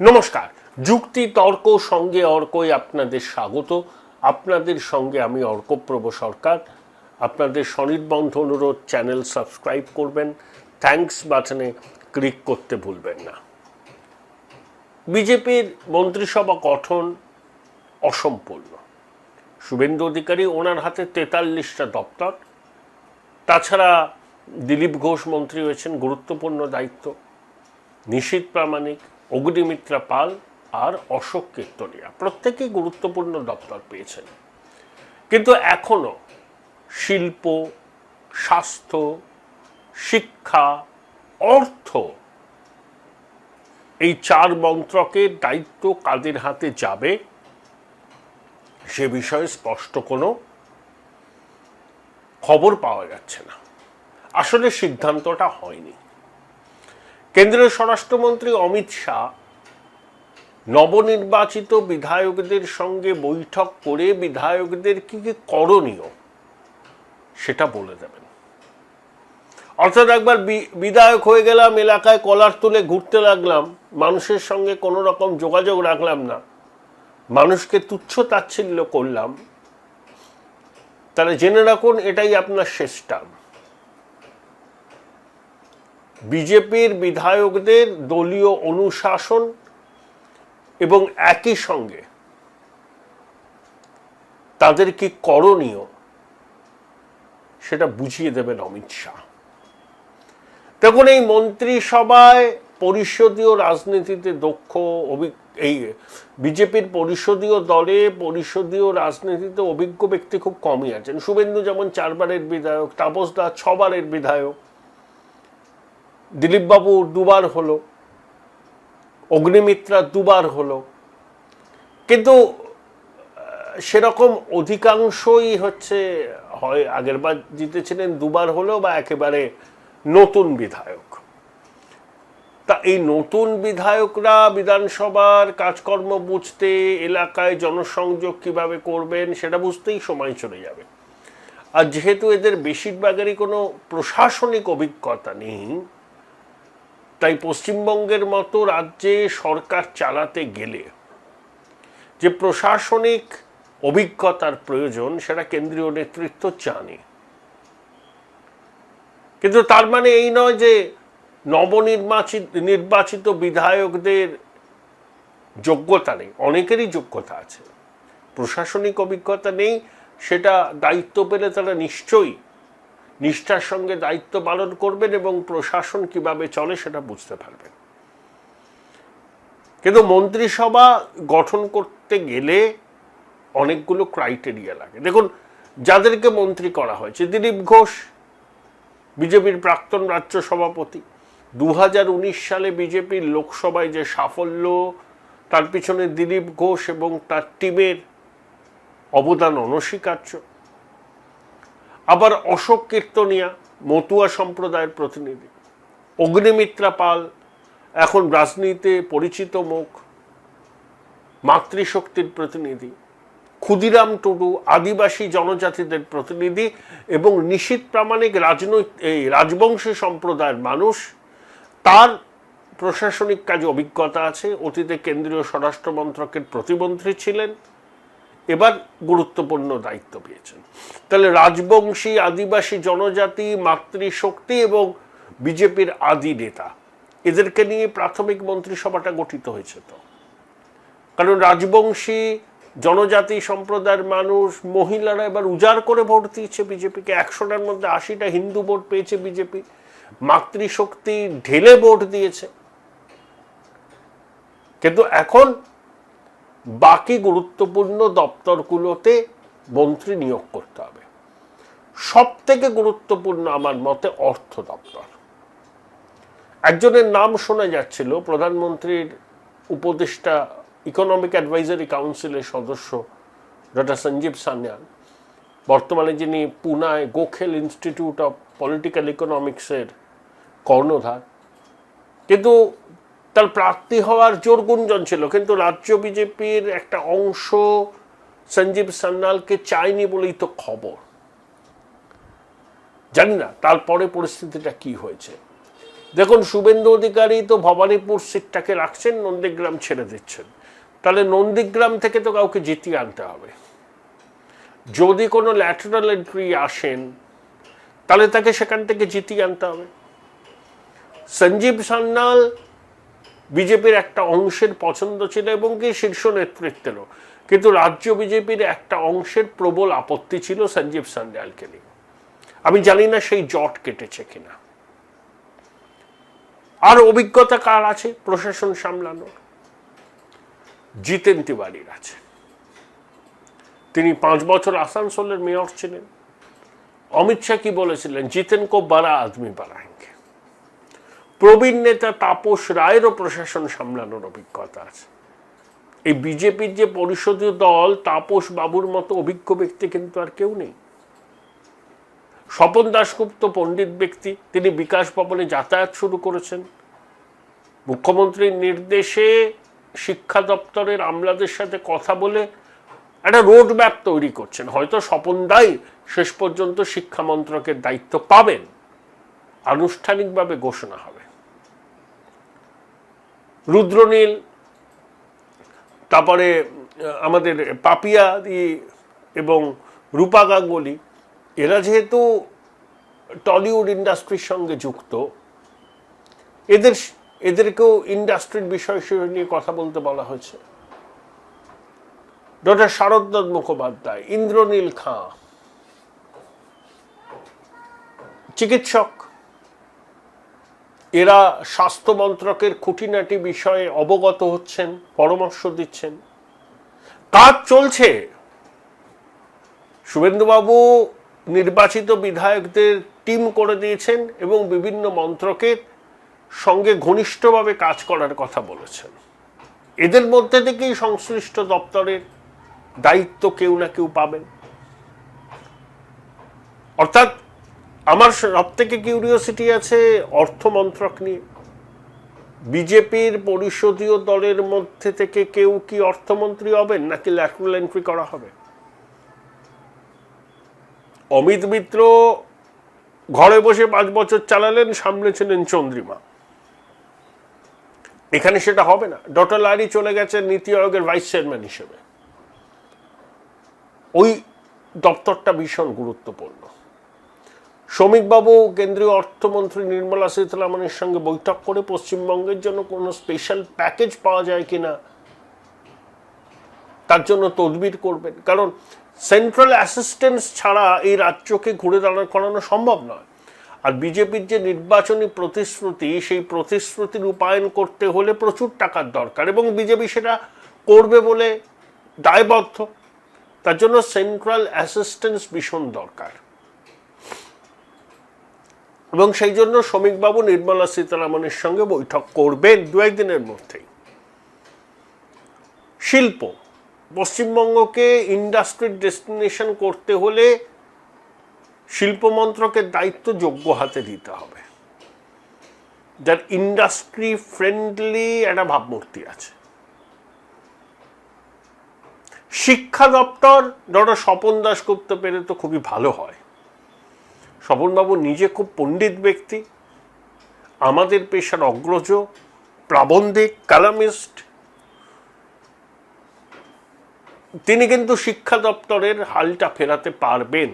নমস্কার, যুক্তি তর্ক সঙ্গে অর্কই আপনাদের স্বাগত। আপনাদের সঙ্গে আমি অর্কপ্রভ সরকার। আপনাদের স্বনির্বন্ধ অনুরোধ, চ্যানেল সাবস্ক্রাইব করবেন, থ্যাঙ্কস বাটনে ক্লিক করতে ভুলবেন না। বিজেপির মন্ত্রিসভা গঠন অসম্পূর্ণ। শুভেন্দু অধিকারী, ওনার হাতে 43টা দপ্তর, তাছাড়া দিলীপ ঘোষ মন্ত্রী হয়েছেন, গুরুত্বপূর্ণ দায়িত্ব, নিশীথ প্রামাণিক, অগ্নিমিত্রা পাল আর অশোক কীর্তনিয়া প্রত্যেকেই গুরুত্বপূর্ণ দপ্তর পেয়েছেন। কিন্তু এখনো শিল্প, স্বাস্থ্য, শিক্ষা, অর্থ, এই চার মন্ত্রকের দায়িত্ব কাদের হাতে যাবে সে বিষয়ে স্পষ্ট কোনো খবর পাওয়া যাচ্ছে না। আসলে সিদ্ধান্তটা হয়নি। কেন্দ্রীয় স্বরাষ্ট্রমন্ত্রী অমিত শাহ নবনির্বাচিত বিধায়কদের সঙ্গে বৈঠক করে বিধায়কদের কি কি করণীয় সেটা বলে দেবেন। অর্থাৎ একবার বিধায়ক হয়ে গেলাম, এলাকায় কলার তুলে ঘুরতে লাগলাম, মানুষের সঙ্গে কোনো রকম যোগাযোগ রাখলাম না, মানুষকে তুচ্ছ তাচ্ছিল্য করলাম, তাহলে জেনে রাখুন এটাই আপনার শেষ টার্ম। বিজেপির বিধায়কদের দলীয় অনুশাসন এবং একই সঙ্গে তাদের কি করণীয় সেটা বুঝিয়ে দেবেন অমিত শাহ। দেখুন, এই মন্ত্রিসভায় পরিষদীয় রাজনীতিতে দক্ষ এই বিজেপির পরিষদীয় দলে পরিষদীয় রাজনীতিতে অভিজ্ঞ ব্যক্তি খুব কমই আছেন। শুভেন্দু যেমন 4 বারের বিধায়ক, তাপস দা 6 বারের বিধায়ক, দিলীপবাবু 2 বার হলো, অগ্নিমিত্রা 2 বার হলো, কিন্তু সেরকম অধিকাংশই হচ্ছে হয় আগের বার জিতেছিলেন 2 বার হলো বা একেবারে নতুন বিধায়ক। তা এই নতুন বিধায়করা বিধানসভার কাজকর্ম বুঝতে, এলাকায় জনসংযোগ কিভাবে করবেন সেটা বুঝতেই সময় চলে যাবে। আর যেহেতু এদের বেশিরভাগেরই কোনো প্রশাসনিক অভিজ্ঞতা নেই, তাই পশ্চিমবঙ্গের মতো রাজ্যে সরকার চালাতে গেলে যে প্রশাসনিক অভিজ্ঞতার প্রয়োজন সেটা কেন্দ্রীয় নেতৃত্ব জানে। কিন্তু তার মানে এই নয় যে নির্বাচিত বিধায়কদের যোগ্যতা নেই। অনেকেরই যোগ্যতা আছে, প্রশাসনিক অভিজ্ঞতা নেই। সেটা দায়িত্ব পেলে তারা নিশ্চয়ই নিষ্ঠার সঙ্গে দায়িত্ব পালন করবেন এবং প্রশাসন কিভাবে চলে সেটা বুঝতে পারবেন। কিন্তু মন্ত্রিসভা গঠন করতে গেলে অনেকগুলো ক্রাইটেরিয়া লাগে। দেখুন, যাদেরকে মন্ত্রী করা হয়েছে, দিলীপ ঘোষ বিজেপির প্রাক্তন রাজ্য সভাপতি, 2019 সালে বিজেপির লোকসভায় যে সাফল্য, তার পিছনে দিলীপ ঘোষ এবং তার টিমের অবদান অনস্বীকার্য। আবার অশোক কীর্তনিয়া মতুয়া সম্প্রদায়ের প্রতিনিধি, অগ্নিমিত্রা পাল এখন রাজনীতিতে পরিচিত মুখ, মাতৃশক্তির প্রতিনিধি, ক্ষুদিরাম টুডু আদিবাসী জনজাতিদের প্রতিনিধি এবং নিশীথ প্রামাণিক রাজবংশী সম্প্রদায়ের মানুষ। তার প্রশাসনিক কাজে অভিজ্ঞতা আছে, অতীতে কেন্দ্রীয় স্বরাষ্ট্র মন্ত্রকের প্রতিমন্ত্রী ছিলেন, এবার গুরুত্বপূর্ণ দায়িত্ব পেয়েছেন। তাহলে রাজবংশী, আদিবাসী জনজাতি, মাতৃশক্তি এবং বিজেপির আদি নেতা, এদেরকে নিয়ে প্রাথমিক মন্ত্রিসভাটা গঠিত হয়েছে। তো কারণ রাজবংশী জনজাতি সম্প্রদায়ের মানুষ, মহিলারা এবার উজাড় করে ভোট দিয়েছে বিজেপিকে। 100টার মধ্যে 80টা হিন্দু ভোট পেয়েছে বিজেপি। মাতৃশক্তি ঢেলে ভোট দিয়েছে। কিন্তু এখন বাকি গুরুত্বপূর্ণ দপ্তরগুলোতে মন্ত্রী নিয়োগ করতে হবে। সব থেকে গুরুত্বপূর্ণ আমার মতে অর্থ দপ্তর। একজনের নাম শোনা যাচ্ছিল, প্রধানমন্ত্রীর উপদেষ্টা, ইকোনমিক অ্যাডভাইজারি কাউন্সিলের সদস্য ডক্টর সঞ্জীব সান্যাল, বর্তমানে যিনি পুনায় গোখেল ইনস্টিটিউট অফ পলিটিক্যাল ইকোনমিক্সের কর্ণধার। কিন্তু তার প্রার্থী হওয়ার জোর গুঞ্জন ছিল, কিন্তু রাজ্য বিজেপির একটা অংশ সঞ্জীব সান্যালকে চায়নি বলেই তো খবর। জানি না তারপরে পরিস্থিতিটা কি হয়েছে। দেখুন, শুভেন্দু অধিকারী তো ভবানীপুর সিটটাকে রাখছেন, নন্দীগ্রাম ছেড়ে দিচ্ছেন। তাহলে নন্দীগ্রাম থেকে তো কাউকে জিতিয়ে আনতে হবে। যদি কোনো ল্যাটারাল এন্ট্রি আসেন তাহলে তাকে সেখান থেকে জিতিয়ে আনতে হবে। সঞ্জীব সান্যাল বিজেপির একটা অংশের পছন্দ ছিল এবং কি শীর্ষ নেতৃত্বেরও, কিন্তু রাজ্য বিজেপির একটা অংশের প্রবল আপত্তি ছিল সঞ্জীব সান্যালকে নিয়ে। আমি জানি না সেই জট কেটেছে কিনা। আর অভিজ্ঞতা কার আছে প্রশাসন সামলানোর? জিতেন তিওয়ারির আছে। তিনি 5 বছর আসানসোলের মেয়র ছিলেন। অমিত শাহ কি বলেছিলেন? জিতেন কো বড়া আদমি বানায়েঙ্গে। প্রবীণ নেতা তাপস রায়েরও প্রশাসন সামলানোর অভিজ্ঞতা আছে। এই বিজেপির যে পরিষদীয় দল, তাপস বাবুর মতো অভিজ্ঞ ব্যক্তি কিন্তু আর কেউ নেই। স্বপন দাশগুপ্ত পণ্ডিত ব্যক্তি, তিনি বিকাশ ভবনে যাতায়াত শুরু করেছেন। মুখ্যমন্ত্রীর নির্দেশে শিক্ষা দপ্তরের আমলাদের সাথে কথা বলে একটা রোড ম্যাপ তৈরি করছেন। হয়তো স্বপন দাই শেষ পর্যন্ত শিক্ষা মন্ত্রকের দায়িত্ব পাবেন, আনুষ্ঠানিকভাবে ঘোষণা হবে। রুদ্রনীল, তারপরে আমাদের পাপিয়াদি এবং রূপা গাঙ্গুলি, এরা যেহেতু টলিউড ইন্ডাস্ট্রির সঙ্গে যুক্ত, এদেরকেও ইন্ডাস্ট্রির বিষয় নিয়ে কথা বলতে বলা হয়েছে। ডক্টর শারদনাথ মুখোপাধ্যায়, ইন্দ্রনীল খাঁ, চিকিৎসক, এরা স্বাস্থ্য মন্ত্রকের খুঁটিনাটি বিষয়ে অবগত হচ্ছেন, পরামর্শ দিচ্ছেন। কাজ চলছে। শুভেন্দুবাবু নির্বাচিত বিধায়কদের টিম করে দিয়েছেন এবং বিভিন্ন মন্ত্রকের সঙ্গে ঘনিষ্ঠভাবে কাজ করার কথা বলেছেন। এদের মধ্যে থেকেই সংশ্লিষ্ট দপ্তরের দায়িত্ব কেউ না কেউ পাবেন। অর্থাৎ আমার সব থেকে কিউরিওসিটি আছে অর্থ মন্ত্রক নিয়ে। বিজেপির পরিষদীয় দলের মধ্যে থেকে কেউ কি অর্থমন্ত্রী হবেন, নাকি ল্যাটারাল এন্ট্রি করা হবে? অমিত মিত্র ঘরে বসে 5 বছর চালালেন, সামনে ছিলেন চন্দ্রিমা। এখানে সেটা হবে না। ডক্টর লারি চলে গেছেন নীতি আয়োগের ভাইস চেয়ারম্যান হিসেবে। ওই দপ্তরটা ভীষণ গুরুত্বপূর্ণ। শ্রমিকবাবু কেন্দ্রীয় অর্থমন্ত্রী নির্মলা সীতারামনের সঙ্গে বৈঠক করে পশ্চিমবঙ্গের জন্য কোনো স্পেশাল প্যাকেজ পাওয়া যায় কিনা তার জন্য তদবির করবেন। কারণ সেন্ট্রাল অ্যাসিস্ট্যান্স ছাড়া এই রাজ্যকে ঘুরে দাঁড়ানো করানো সম্ভব নয়। আর বিজেপির যে নির্বাচনী প্রতিশ্রুতি, সেই প্রতিশ্রুতি রূপায়ণ করতে হলে প্রচুর টাকার দরকার এবং বিজেপি সেটা করবে বলে দায়বদ্ধ। তার জন্য সেন্ট্রাল অ্যাসিস্ট্যান্স ভীষণ দরকার এবং সেই জন্য শ্রমিকবাবু নির্মলা সীতারামনের সঙ্গে বৈঠক করবেন 2-1 দিনের মধ্যেই। শিল্প, পশ্চিমবঙ্গকে ইন্ডাস্ট্রির ডেস্টিনেশন করতে হলে শিল্প মন্ত্রকের দায়িত্ব যোগ্য হাতে দিতে হবে, যার ইন্ডাস্ট্রি ফ্রেন্ডলি একটা ভাবমূর্তি আছে। শিক্ষা দপ্তর ডক্টর স্বপন দাশগুপ্ত পেলে তো খুবই ভালো হয়। স্বপনবাবু নিজে খুব পণ্ডিত ব্যক্তি, আমাদের পেশার অগ্রজ, প্রাবন্ধিক, কালামিস্ট। তিনি কিন্তু শিক্ষা দপ্তরের হালটা ফেরাতে পারবেন।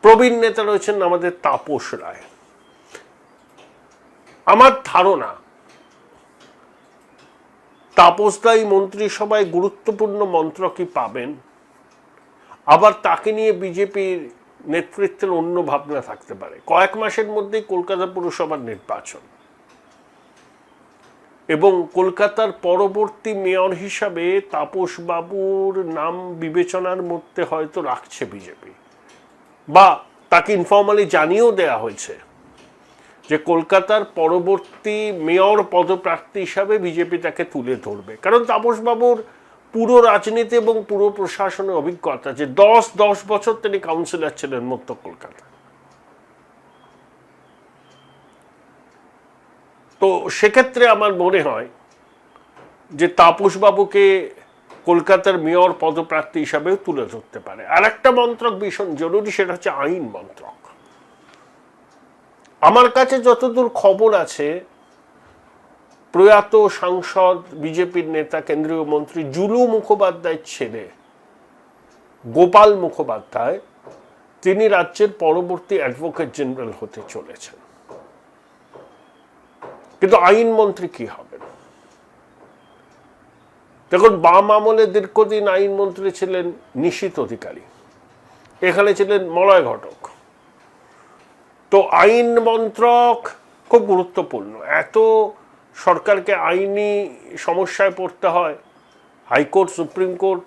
প্রবীণ নেতা রয়েছেন আমাদের তাপস রায়। আমার ধারণা তাপসদাই মন্ত্রিসভায় গুরুত্বপূর্ণ মন্ত্রকই পাবেন। আবার তাকে নিয়ে বিজেপির নেতৃত্বের অন্য ভাবনা থাকতে পারে। কয়েক মাসের মধ্যেই কলকাতা পুরসভার নির্বাচন এবং কলকাতার পরবর্তী মেয়র হিসাবে তাপস বাবুর নাম বিবেচনার মধ্যে হয়তো রাখছে বিজেপি, বা তাকে ইনফর্মালি জানিয়েও দেয়া হয়েছে যে কলকাতার পরবর্তী মেয়র পদপ্রার্থী হিসাবে বিজেপি তাকে তুলে ধরবে। কারণ তাপস বাবুর পুরো রাজনীতি এবং পুরো প্রশাসনের অভিজ্ঞতা, যে 10 বছর তিনি কাউন্সিলর ছিলেন মধ্য কলকাতা। তো সেক্ষেত্রে আমার মনে হয় যে তাপস বাবুকে কলকাতার মেয়র পদপ্রার্থী হিসাবেও তুলে ধরতে পারে। আর একটা মন্ত্রক ভীষণ জরুরি, সেটা হচ্ছে আইন মন্ত্রক। আমার কাছে যতদূর খবর আছে, প্রয়াত সাংসদ বিজেপির নেতা কেন্দ্রীয় মন্ত্রী জুলু মুখোপাধ্যায়ের ছেলে গোপাল মুখোপাধ্যায় তিনি রাজ্যের পরবর্তী অ্যাডভোকেট জেনারেল হতে চলেছেন। কিন্তু আইনমন্ত্রী কি হবেন? দেখুন, বাম আমলে দীর্ঘদিন আইনমন্ত্রী ছিলেন নিশীথ অধিকারী, এখানে ছিলেন মলয় ঘটক। তো আইন মন্ত্রক খুব গুরুত্বপূর্ণ। এত সরকারকে আইনি সমস্যায় পড়তে হয়, হাইকোর্ট, সুপ্রিম কোর্ট,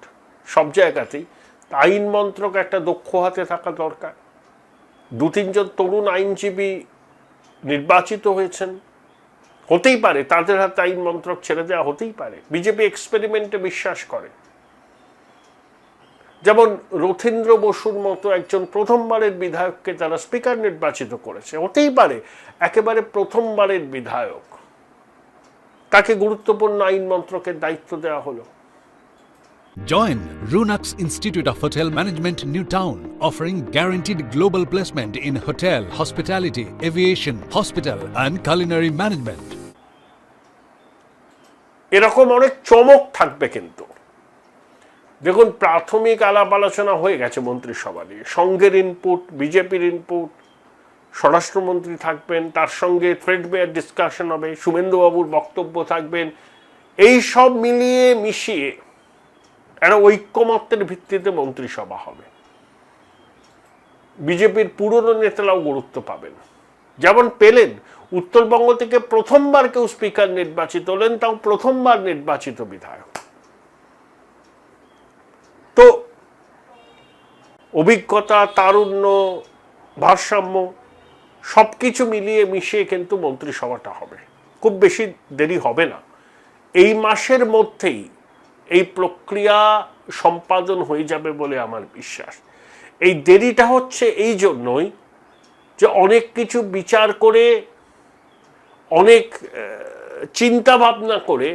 সব জায়গাতেই। আইন মন্ত্রক একটা দক্ষ হাতে থাকা দরকার। 2-3 জন তরুণ আইনজীবী নির্বাচিত হয়েছেন, হতেই পারে তাদের হাতে আইন মন্ত্রক ছেড়ে দেওয়া হতেই পারে। বিজেপি এক্সপেরিমেন্টে বিশ্বাস করে। যেমন রথীন্দ্র বসুর মতো একজন প্রথমবারের বিধায়ককে তারা স্পিকার নির্বাচিত করেছে, হতেই পারে একেবারে প্রথমবারের বিধায়ক, তাকে গুরুত্বপূর্ণ আইন মন্ত্রকের দায়িত্ব দেওয়া হলো। Join Runux Institute of Hotel Management, New Town, offering guaranteed global placement in hotel, hospitality, aviation, hospital and culinary management. এরকম অনেক চমক থাকবে। কিন্তু দেখুন, প্রাথমিক আলাপ আলোচনা হয়ে গেছে মন্ত্রিসভা নিয়ে। সংঘের ইনপুট, বিজেপির ইনপুট, স্বরাষ্ট্রমন্ত্রী থাকবেন, তার সঙ্গে থ্রেডবেয়ার ডিসকাশন হবে, শুভেন্দুবাবুর বক্তব্য থাকবেন। এই সব মিলিয়ে মিশিয়ে একটা ঐক্যমত্যের ভিত্তিতে মন্ত্রিসভা হবে। বিজেপির পুরনো নেতারাও গুরুত্ব পাবেন, যেমন পেলেন। উত্তরবঙ্গ থেকে প্রথমবার কেউ স্পিকার নির্বাচিত হলেন, তাও প্রথমবার নির্বাচিত বিধায়ক। তো অভিজ্ঞতা, তারুণ্য, ভারসাম্য সবকিছু মিলিয়ে মিশিয়ে কিন্তু মন্ত্রিসভাটা হবে। খুব বেশি দেরি হবে না, এই মাসের মধ্যেই এই প্রক্রিয়া সম্পাদন হয়ে যাবে বলে আমার বিশ্বাস। এই দেরিটা হচ্ছে এই জন্যই যে অনেক কিছু বিচার করে, অনেক চিন্তা ভাবনা করে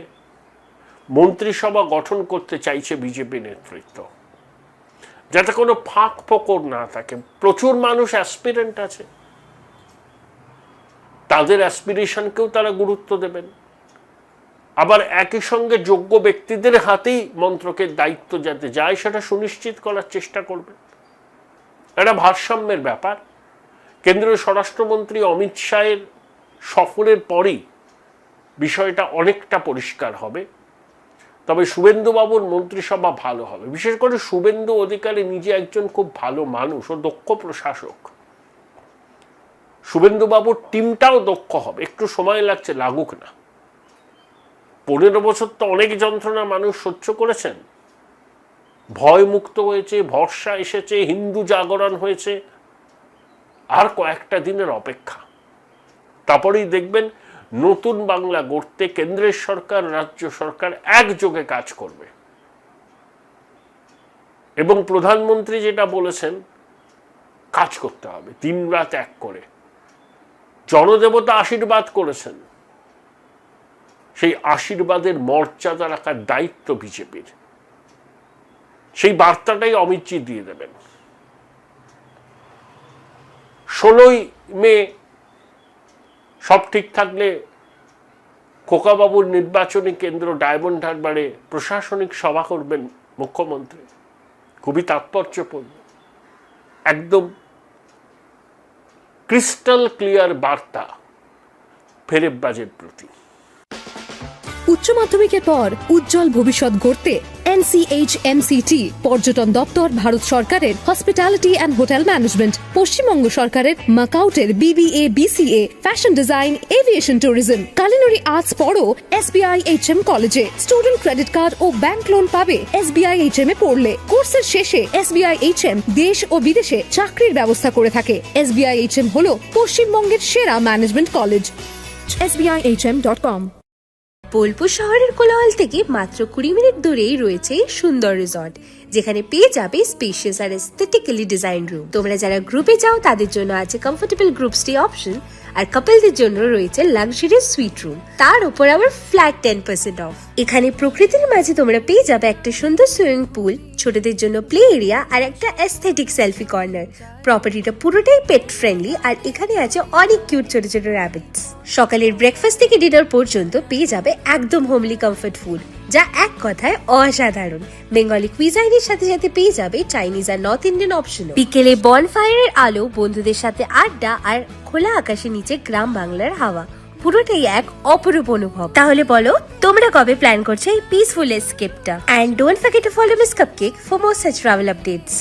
মন্ত্রিসভা গঠন করতে চাইছে বিজেপি নেতৃত্ব, যাতে কোনো ফাঁক ফোকর না থাকে। প্রচুর মানুষ অ্যাসপিরেন্ট আছে, তাদের অ্যাসপিরেশনকেও তারা গুরুত্ব দেবেন। আবার একই সঙ্গে যোগ্য ব্যক্তিদের হাতেই মন্ত্রকের দায়িত্ব যাতে যায় সেটা সুনিশ্চিত করার চেষ্টা করবেন। এটা ভারসাম্যের ব্যাপার। কেন্দ্রীয় স্বরাষ্ট্রমন্ত্রী অমিত শাহের সফরের পরেই বিষয়টা অনেকটা পরিষ্কার হবে। তবে শুভেন্দুবাবুর মন্ত্রিসভা ভালো হবে। বিশেষ করে শুভেন্দু অধিকারী নিজে একজন খুব ভালো মানুষ ও দক্ষ প্রশাসক। শুভেন্দুবাবুর টিমটাও দক্ষ হবে। একটু সময় লাগছে, লাগুক না। 15 বছর তো অনেক যন্ত্রণা মানুষ সহ্য করেছেন, ভয় মুক্ত হয়েছে, ভরসা এসেছে, হিন্দু জাগরণ হয়েছে। আর কয়েকটা দিনের অপেক্ষা, তারপরেই দেখবেন নতুন বাংলা গড়তে কেন্দ্রের সরকার, রাজ্য সরকার একযোগে কাজ করবে। এবং প্রধানমন্ত্রী যেটা বলেছেন, কাজ করতে হবে দিনরাত এক করে। জনদেবতা আশীর্বাদ করেছেন, সেই আশীর্বাদের মর্যাদা রাখার দায়িত্ব বিজেপির। সেই বার্তাটাই অমিতজি দিয়ে দেবেন। 16ই মে সব ঠিক থাকলে খোকাবাবুর নির্বাচনী কেন্দ্র ডায়মন্ড হারবারে প্রশাসনিক সভা করবেন মুখ্যমন্ত্রী। খুবই তাৎপর্যপূর্ণ, একদম ক্রিস্টাল ক্লিয়ার বার্তা ফেরেববাজের প্রতি। উচ্চ মাধ্যমিকের পর উজ্জ্বল ভবিষ্যৎ গড়তে NCHMCT পর্যটন দপ্তর, ভারত সরকারের hospitality and hotel management, Paschimbanga সরকারের মাকাউটের BBA BCA, fashion design, aviation tourism, culinary arts পড়ো SBI HM কলেজে। স্টুডেন্ট ক্রেডিট কার্ড ও ব্যাংক লোন পাবে SBI HM এ পড়লে। কোর্সের শেষে SBI HM দেশ ও বিদেশে চাকরির ব্যবস্থা করে থাকে। SBI HM হলো পশ্চিমবঙ্গের সেরা ম্যানেজমেন্ট কলেজ। SBIHM.com। বোলপুর শহরের কোলাহল থেকে মাত্র 20 মিনিট দূরেই রয়েছে সুন্দর রিসর্ট, যেখানে পেয়ে যাবে স্পেশিয়াস আর এস্থেটিক্যালি ডিজাইন রুম। তোমরা যারা গ্রুপে যাও তাদের জন্য আছে কমফোর্টেবল গ্রুপ স্টে অপশন, আর কাপলদের জন্য রয়েছে লাক্সারিয়াস সুইট রুম, তার উপর আবার ফ্ল্যাট 10% অফ। এখানে প্রকৃতির মাঝে তোমরা পেয়ে যাবে একটা সুন্দর সুইমিং পুল, ছোটদের জন্য প্লে এরিয়া আর একটা এস্থেটিক সেলফি কর্নার। প্রপার্টিটা পুরোটাই পেট ফ্রেন্ডলি আর এখানে আছে অনেক কিউট ছোট ছোট র্যাবিটস। সকালের ব্রেকফাস্ট থেকে ডিনার পর্যন্ত পেয়ে যাবে একদম হোমলি কমফর্ট ফুড, যা এক কথায় অসাধারণ। বেঙ্গলি কুইজাইনের সাথে সাথে পেয়ে যাবে চাইনিজ আর নর্থ ইন্ডিয়ান অপশন। বিকেলে বনফায়ারের আলো, বন্ধুদের সাথে আড্ডা আর খোলা আকাশের নিচে গ্রাম বাংলার হাওয়া, পুরোটাই এক অপরূপ অনুভব। তাহলে বলো তোমরা কবে প্ল্যান করছো এই পিসফুল এসকেপটা? And don't forget to follow miss cupcake for more such travel updates.